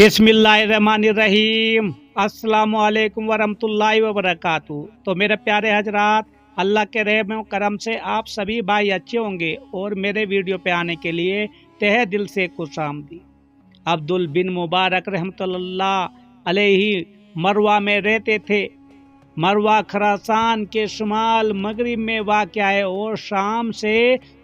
बिस्मिल्लाहिर्रहमानिर्रहीम अस्सलामु अलैकुम वरहमतुल्लाहि वबरकातुहू। तो मेरे प्यारे हजरात, अल्लाह के रहम व करम से आप सभी भाई अच्छे होंगे और मेरे वीडियो पे आने के लिए तहे दिल से खुशामदीद। अब्दुल बिन मुबारक रहमतुल्लाह अलैहि मरवा में रहते थे। मरवा खरासान के शुमाल मगरिब में वाक़या है और शाम से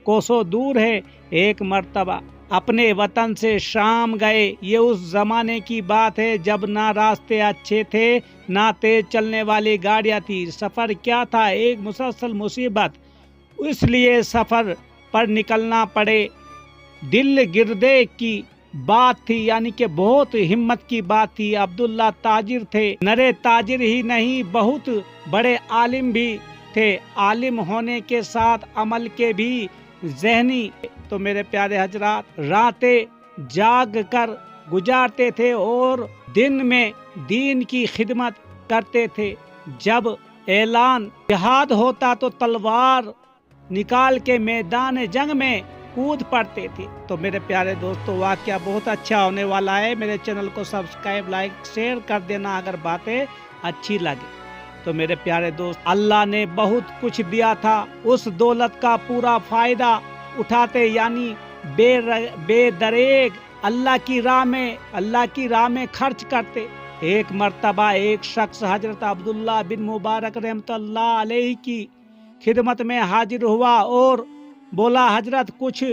कोसों दूर है। एक मर्तबा अपने वतन से शाम गए। ये उस ज़माने की बात है जब ना रास्ते अच्छे थे ना तेज चलने वाली गाड़ियाँ थी। सफ़र क्या था, एक मुसलसल मुसीबत, इसलिए सफ़र पर निकलना पड़े। दिल गिरदे की बात थी, यानी कि बहुत हिम्मत की बात थी। अब्दुल्ला ताजिर थे, नरे ताजिर ही नहीं बहुत बड़े आलिम भी थे। आलिम होने के साथ अमल के भी ज़हनी। तो मेरे प्यारे हजरात, रातें जाग कर गुजारते थे और दिन में दीन की खिदमत करते थे। जब ऐलान जिहाद होता तो तलवार निकाल के मैदान जंग में कूद पड़ते थे। तो मेरे प्यारे दोस्तों, वाक़या बहुत अच्छा होने वाला है। मेरे चैनल को सब्सक्राइब, लाइक, शेयर कर देना अगर बातें अच्छी लगे। तो मेरे प्यारे दोस्त, अल्लाह ने बहुत कुछ दिया था, उस दौलत का पूरा फायदा उठाते, यानी बेदरेग अल्लाह की राह में खर्च करते। एक मर्तबा एक शख्स हजरत अब्दुल्ला बिन मुबारक रहमतुल्लाह अलैहि की खिदमत में हाजिर हुआ और बोला, हजरत कुछ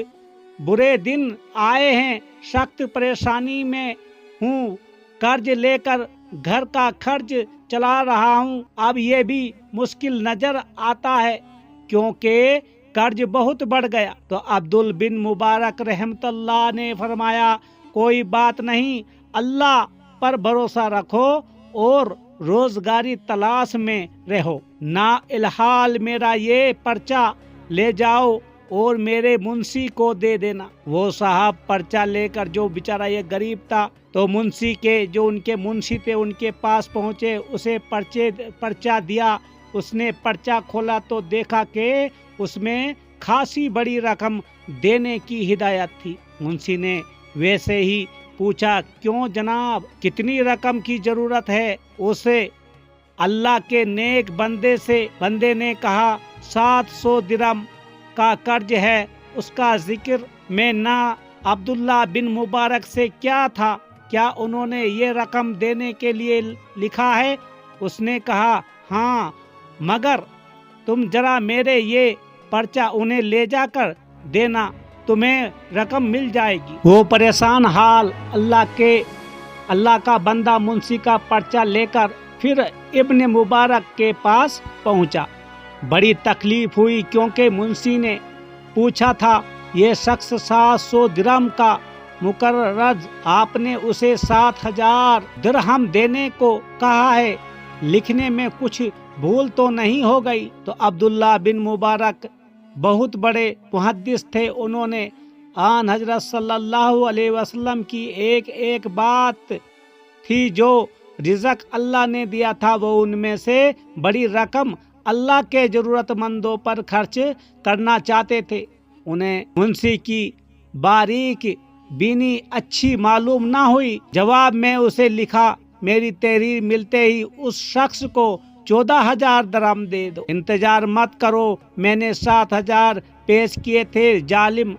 बुरे दिन आए हैं, सख्त परेशानी में हूँ, कर्ज लेकर घर का खर्च चला रहा हूँ। अब ये भी मुश्किल नजर आता है क्योंकि कर्ज बहुत बढ़ गया। तो अब्दुल बिन मुबारक रहमतुल्लाह ने फरमाया, कोई बात नहीं, अल्लाह पर भरोसा रखो और रोजगारी तलाश में रहो। ना इल्हाल मेरा ये पर्चा ले जाओ और मेरे मुंशी को दे देना। वो साहब पर्चा लेकर, जो बेचारा ये गरीब था, तो मुंशी के जो उनके मुंशी थे उनके पास पहुँचे, उसे पर्चा दिया। उसने पर्चा खोला तो देखा कि उसमें खासी बड़ी रकम देने की हिदायत थी। मुंशी ने वैसे ही पूछा, क्यों जनाब, कितनी रकम की जरूरत है? उसे अल्लाह के नेक बंदे ने कहा, 700 दिरहम का कर्ज है। उसका जिक्र में ना अब्दुल्ला बिन मुबारक से क्या था, क्या उन्होंने ये रकम देने के लिए लिखा है? उसने कहा, हाँ, मगर तुम जरा मेरे ये पर्चा उन्हें ले जाकर देना, तुम्हें रकम मिल जाएगी। वो परेशान हाल अल्लाह का बंदा मुंशी का पर्चा लेकर फिर इब्ने मुबारक के पास पहुंचा। बड़ी तकलीफ हुई क्योंकि मुंशी ने पूछा था, ये शख्स 700 दिरहम का मुकर्रज, आपने उसे 7000 दिरहम देने को कहा है, लिखने में कुछ भूल तो नहीं हो गई? तो अब्दुल्ला बिन मुबारक बहुत बड़े मुहद्दिस थे। उन्होंने आन हजरत सल्लल्लाहु अलैहि वसल्लम की एक एक बात थी, जो रिज़्क अल्लाह ने दिया था वो उनमें से बड़ी रकम अल्लाह के जरूरतमंदों पर खर्च करना चाहते थे। उन्हें मुंशी की बारीक बीनी अच्छी मालूम ना हुई। जवाब में उसे लिखा, मेरी तहरीर मिलते ही उस शख्स को 14,000 दिरहम दे दो। इंतजार मत करो, मैंने 7,000 पेश किए थे। जालिम,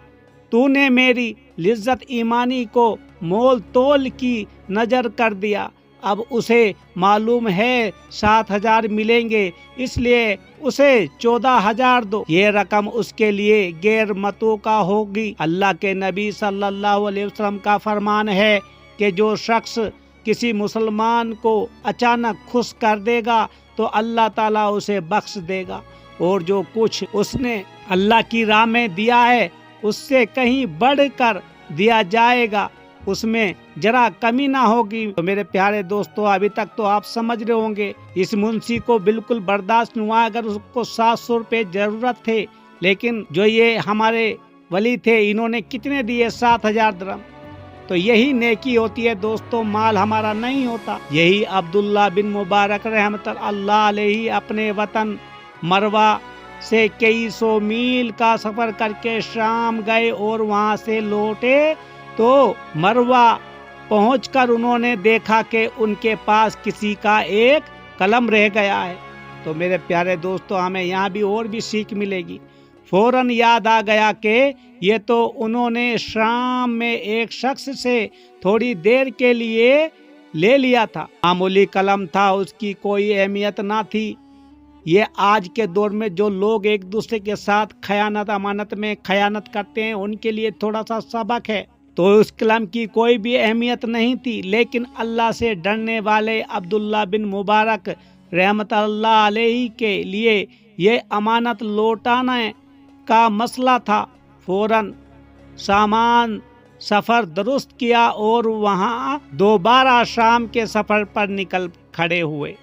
तूने मेरी लिज्जत ईमानी को मोल तोल की नजर कर दिया। अब उसे मालूम है 7,000 मिलेंगे, इसलिए उसे 14,000 दो। ये रकम उसके लिए गैर मतूका होगी। अल्लाह के नबी सल्लल्लाहु अलैहि वसल्लम का फरमान है कि जो शख्स किसी मुसलमान को अचानक खुश कर देगा तो अल्लाह ताला उसे बख्श देगा, और जो कुछ उसने अल्लाह की राह में दिया है उससे कहीं बढ़कर दिया जाएगा, उसमें जरा कमी ना होगी। तो मेरे प्यारे दोस्तों, अभी तक तो आप समझ रहे होंगे, इस मुंशी को बिल्कुल बर्दाश्त नहीं हुआ। अगर उसको 700 रुपये जरूरत थे, लेकिन जो ये हमारे वली थे इन्होंने कितने दिए? 7,000 दिरहम। तो यही नेकी होती है दोस्तों, माल हमारा नहीं होता। यही अब्दुल्ला बिन मुबारक रहमतुल्लाह अलैहि अपने वतन मरवा से कई सौ मील का सफर करके शाम गए और वहां से लौटे तो मरवा पहुँच कर उन्होंने देखा कि उनके पास किसी का एक कलम रह गया है। तो मेरे प्यारे दोस्तों, हमें यहाँ भी और भी सीख मिलेगी। फौरन याद आ गया कि ये तो उन्होंने शाम में एक शख्स से थोड़ी देर के लिए ले लिया था, मामूली कलम था, उसकी कोई अहमियत ना थी। ये आज के दौर में जो लोग एक दूसरे के साथ खयानत अमानत में खयानत करते हैं, उनके लिए थोड़ा सा सबक है। तो उस कलम की कोई भी अहमियत नहीं थी, लेकिन अल्लाह से डरने वाले अब्दुल्ला बिन मुबारक रहमतुल्लाह अलैहि के लिए ये अमानत लौटाने का मसला था। फौरन सामान सफ़र दुरुस्त किया और वहाँ दोबारा शाम के सफ़र पर निकल खड़े हुए।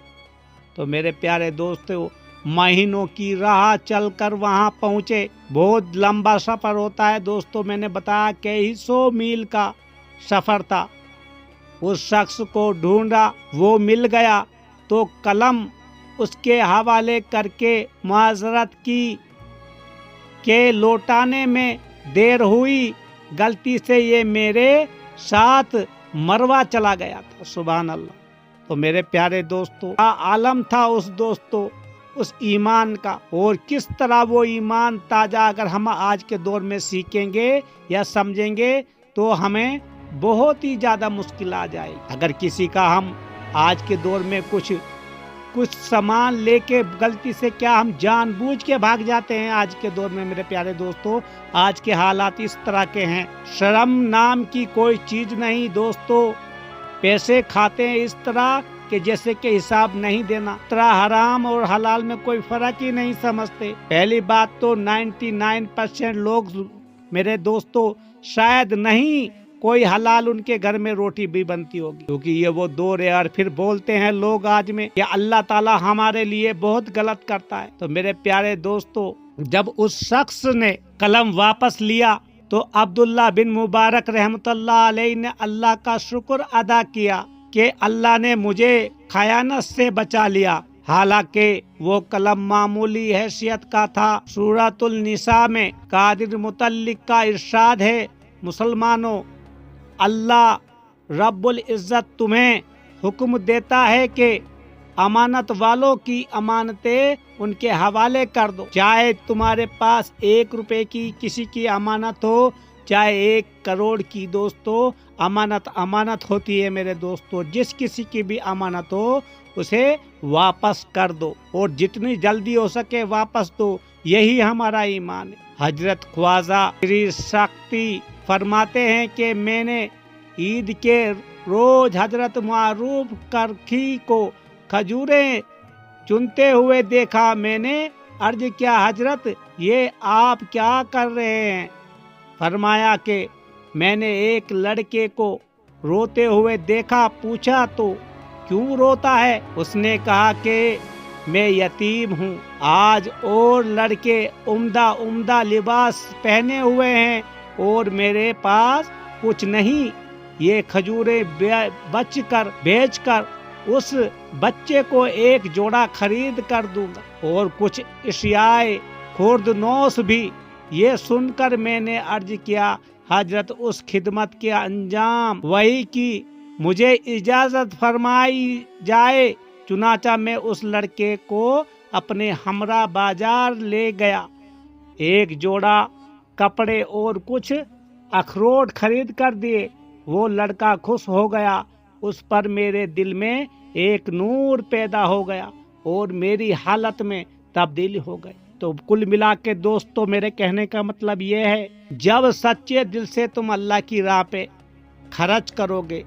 तो मेरे प्यारे दोस्तों, महीनों की राह चलकर वहाँ पहुँचे। बहुत लंबा सफ़र होता है दोस्तों, मैंने बताया कई 100 मील का सफ़र था। उस शख्स को ढूंढा, वो मिल गया तो कलम उसके हवाले करके माजरत की के लौटाने में देर हुई, गलती से ये मेरे साथ मरवा चला गया था। सुभान अल्लाह। तो मेरे प्यारे दोस्तों, क्या आलम था उस ईमान का, और किस तरह वो ईमान ताजा अगर हम आज के दौर में सीखेंगे या समझेंगे तो हमें बहुत ही ज़्यादा मुश्किल आ जाए। अगर किसी का हम आज के दौर में कुछ सामान लेके गलती से क्या हम जानबूझ के भाग जाते हैं आज के दौर में। मेरे प्यारे दोस्तों, आज के हालात इस तरह के हैं। शर्म नाम की कोई चीज़ नहीं दोस्तों। पैसे खाते हैं इस तरह कि जैसे कि हिसाब नहीं देना। तरह हराम और हलाल में कोई फर्क ही नहीं समझते। पहली बात तो 99% लोग मेरे दोस्तों शायद नहीं कोई हलाल उनके घर में रोटी भी बनती होगी, क्योंकि ये वो दौर है। और फिर बोलते हैं लोग आज में कि अल्लाह ताला हमारे लिए बहुत गलत करता है। तो मेरे प्यारे दोस्तों, जब उस शख्स ने कलम वापस लिया तो अब्दुल्ला बिन मुबारक रहमतुल्लाह अलैहि ने अल्लाह का शुक्र अदा किया कि अल्लाह ने मुझे खयानत से बचा लिया। हालांकि वो कलम मामूली हैसियत का था। सूरतुल निसा में कादिर मुतल्लिक का इरशाद है, मुसलमानों, अल्लाह रब्बुल इज़्ज़त तुम्हें हुक्म देता है कि अमानत वालों की अमानतें उनके हवाले कर दो। चाहे तुम्हारे पास 1 रुपए की किसी की अमानत हो, चाहे 1 करोड़ की, दोस्तों अमानत होती है। मेरे दोस्तों, जिस किसी की भी अमानत हो उसे वापस कर दो, और जितनी जल्दी हो सके वापस दो। यही हमारा ईमान है। हजरत ख्वाजा शक्ति फरमाते हैं कि मैंने ईद के रोज हजरत मारूफ करखी को खजूरें चुनते हुए देखा। मैंने अर्ज किया, हजरत ये आप क्या कर रहे हैं? फरमाया कि मैंने एक लड़के को रोते हुए देखा। पूछा तो क्यों रोता है? उसने कहा कि मैं यतीम हूँ। आज और लड़के उम्दा लिबास पहने हुए हैं और मेरे पास कुछ नहीं। ये खजूरें बेचकर उस बच्चे को एक जोड़ा खरीद कर दूंगा और कुछ इशियाए खुर्दनोश भी। ये सुनकर मैंने अर्ज किया, हजरत उस खिदमत के अंजाम वही की मुझे इजाजत फरमाई जाए। चुनाचा मैं उस लड़के को अपने हमरा बाजार ले गया। एक जोड़ा कपड़े और कुछ अखरोट खरीद कर दिए। वो लड़का खुश हो गया। उस पर मेरे दिल में एक नूर पैदा हो गया और मेरी हालत में तब्दीली हो गई। तो कुल मिला के दोस्तों, मेरे कहने का मतलब ये है, जब सच्चे दिल से तुम अल्लाह की राह पे खर्च करोगे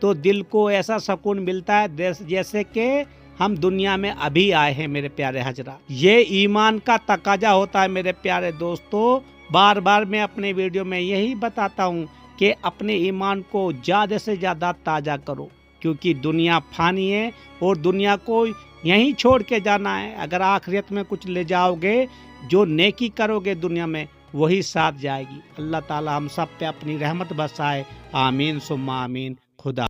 तो दिल को ऐसा सुकून मिलता है जैसे कि हम दुनिया में अभी आए हैं। मेरे प्यारे हजरा, ये ईमान का तकाजा होता है। मेरे प्यारे दोस्तों, बार बार मैं अपने वीडियो में यही बताता हूँ कि अपने ईमान को ज़्यादा से ज़्यादा ताज़ा करो, क्योंकि दुनिया फानी है और दुनिया को यहीं छोड़ के जाना है। अगर आखिरत में कुछ ले जाओगे, जो नेकी करोगे दुनिया में, वही साथ जाएगी। अल्लाह ताला हम सब पे अपनी रहमत बरसाए। आमीन सुम्मा आमीन। खुदा।